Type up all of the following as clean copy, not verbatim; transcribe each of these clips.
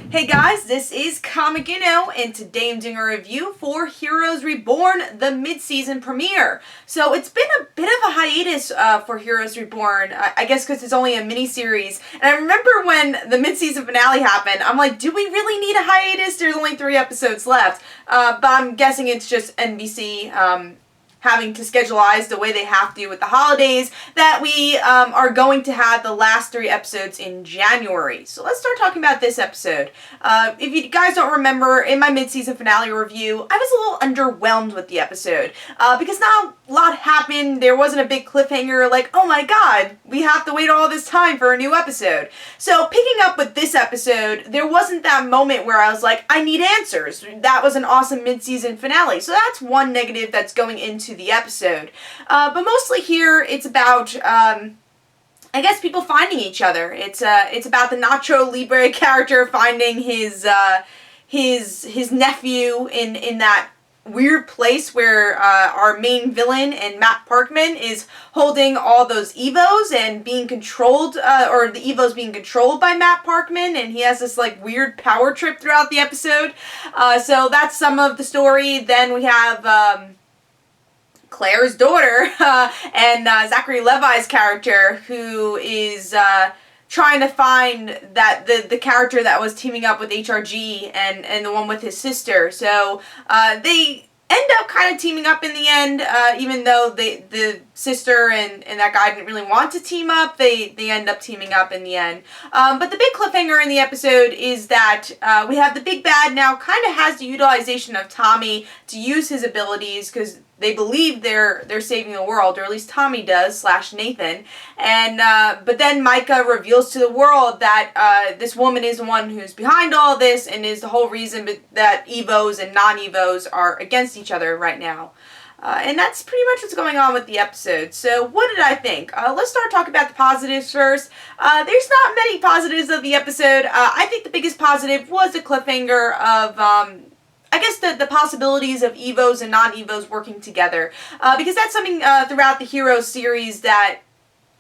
Hey guys, this is Comic Inno, and today I'm doing a review for Heroes Reborn, the mid-season premiere. So it's been a bit of a hiatus for Heroes Reborn, I guess because it's only a mini-series. And I remember when the mid-season finale happened, I'm like, do we really need a hiatus? There's only 3 episodes left. But I'm guessing it's just NBC having to scheduleize the way they have to with the holidays, that we are going to have the last 3 episodes in January. So let's start talking about this episode. If you guys don't remember, in my mid-season finale review, I was a little underwhelmed with the episode because not a lot happened. There wasn't a big cliffhanger like, oh my god, we have to wait all this time for a new episode. So picking up with this episode, there wasn't that moment where I was like, I need answers. That was an awesome mid-season finale. So that's one negative that's going into the episode. But mostly here, it's about, I guess, people finding each other. It's about the Nacho Libre character finding his nephew in that weird place where our main villain and Matt Parkman is holding all those Evos and being controlled, or the Evos being controlled by Matt Parkman, and he has this like weird power trip throughout the episode. So that's some of the story. Then we have Claire's daughter and Zachary Levi's character, who is trying to find that the character that was teaming up with HRG and the one with his sister. So they end up kind of teaming up in the end, even though the sister and that guy didn't really want to team up. They end up teaming up in the end. But the big cliffhanger in the episode is that we have the big bad now kind of has the utilization of Tommy to use his abilities, because they believe they're saving the world, or at least Tommy does, / Nathan. And but then Micah reveals to the world that this woman is the one who's behind all this and is the whole reason that Evos and non-Evos are against each other right now. And that's pretty much what's going on with the episode. So what did I think? Let's start talking about the positives first. There's not many positives of the episode. I think the biggest positive was the cliffhanger of I guess the possibilities of Evos and non-Evos working together. Because that's something throughout the Heroes series that,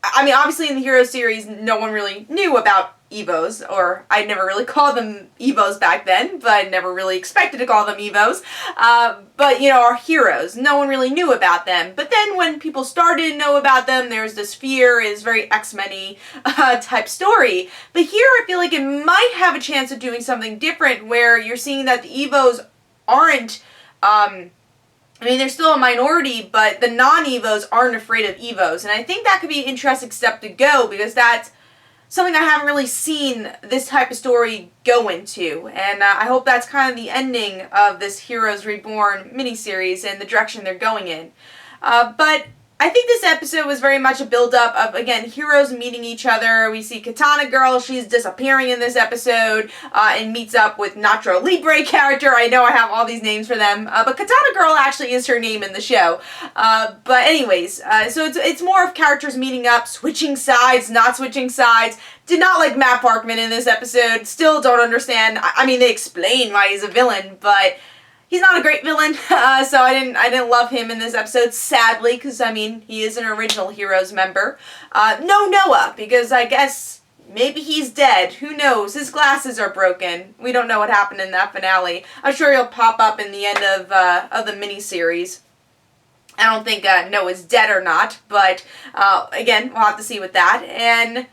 I mean, obviously in the Heroes series, no one really knew about Evos, or I never really called them Evos back then, but I never really expected to call them Evos. But, you know, our heroes, no one really knew about them. But then when people started to know about them, there's this fear, is very X-Men-y type story. But here I feel like it might have a chance of doing something different, where you're seeing that the Evos aren't, I mean, they're still a minority, but the non-Evos aren't afraid of Evos. And I think that could be an interesting step to go, because that's something I haven't really seen this type of story go into. And I hope that's kind of the ending of this Heroes Reborn miniseries and the direction they're going in. But I think this episode was very much a build-up of, again, heroes meeting each other. We see Katana Girl, she's disappearing in this episode, and meets up with Nacho Libre character. I know I have all these names for them, but Katana Girl actually is her name in the show. But anyways, so it's more of characters meeting up, switching sides, not switching sides. Did not like Matt Parkman in this episode. Still don't understand. I mean, they explain why he's a villain, but he's not a great villain, so I didn't love him in this episode, sadly, because, I mean, he is an original Heroes member. No Noah, because I guess maybe he's dead. Who knows? His glasses are broken. We don't know what happened in that finale. I'm sure he'll pop up in the end of the miniseries. I don't think Noah's dead or not, but, again, we'll have to see with that. And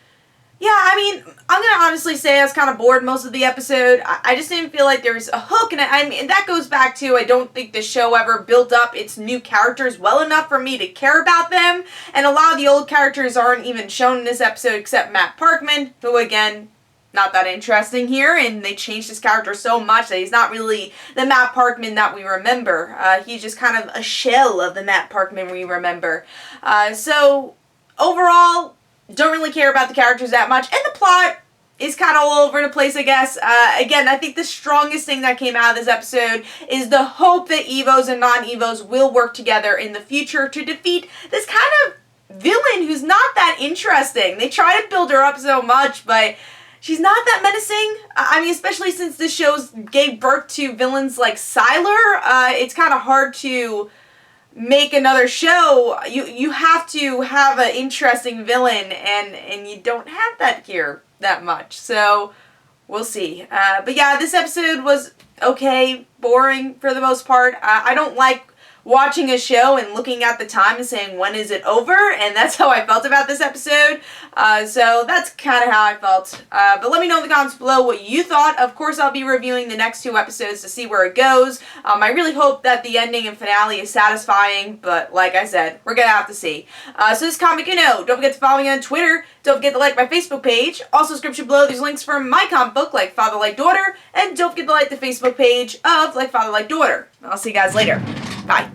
yeah, I mean, I'm going to honestly say I was kind of bored most of the episode. I just didn't feel like there was a hook, and I mean, that goes back to, I don't think the show ever built up its new characters well enough for me to care about them, and a lot of the old characters aren't even shown in this episode except Matt Parkman, who, again, not that interesting here, and they changed his character so much that he's not really the Matt Parkman that we remember. He's just kind of a shell of the Matt Parkman we remember. So, overall, don't really care about the characters that much, and the plot is kind of all over the place, I guess. Again, I think the strongest thing that came out of this episode is the hope that Evos and non-Evos will work together in the future to defeat this kind of villain who's not that interesting. They try to build her up so much, but she's not that menacing. I mean, especially since this show gave birth to villains like Sylar, it's kind of hard to make another show. You have to have an interesting villain, and you don't have that here that much. So we'll see. But yeah, this episode was okay, boring for the most part. I don't like watching a show and looking at the time and saying, when is it over? And that's how I felt about this episode. So that's kind of how I felt. But let me know in the comments below what you thought. Of course, I'll be reviewing the next 2 episodes to see where it goes. I really hope that the ending and finale is satisfying, but like I said, we're gonna have to see. So this comic, don't forget to follow me on Twitter. Don't forget to like my Facebook page. Also, description below, there's links for my comic book, Like Father Like Daughter. And don't forget to like the Facebook page of Like Father Like Daughter. I'll see you guys later. Bye.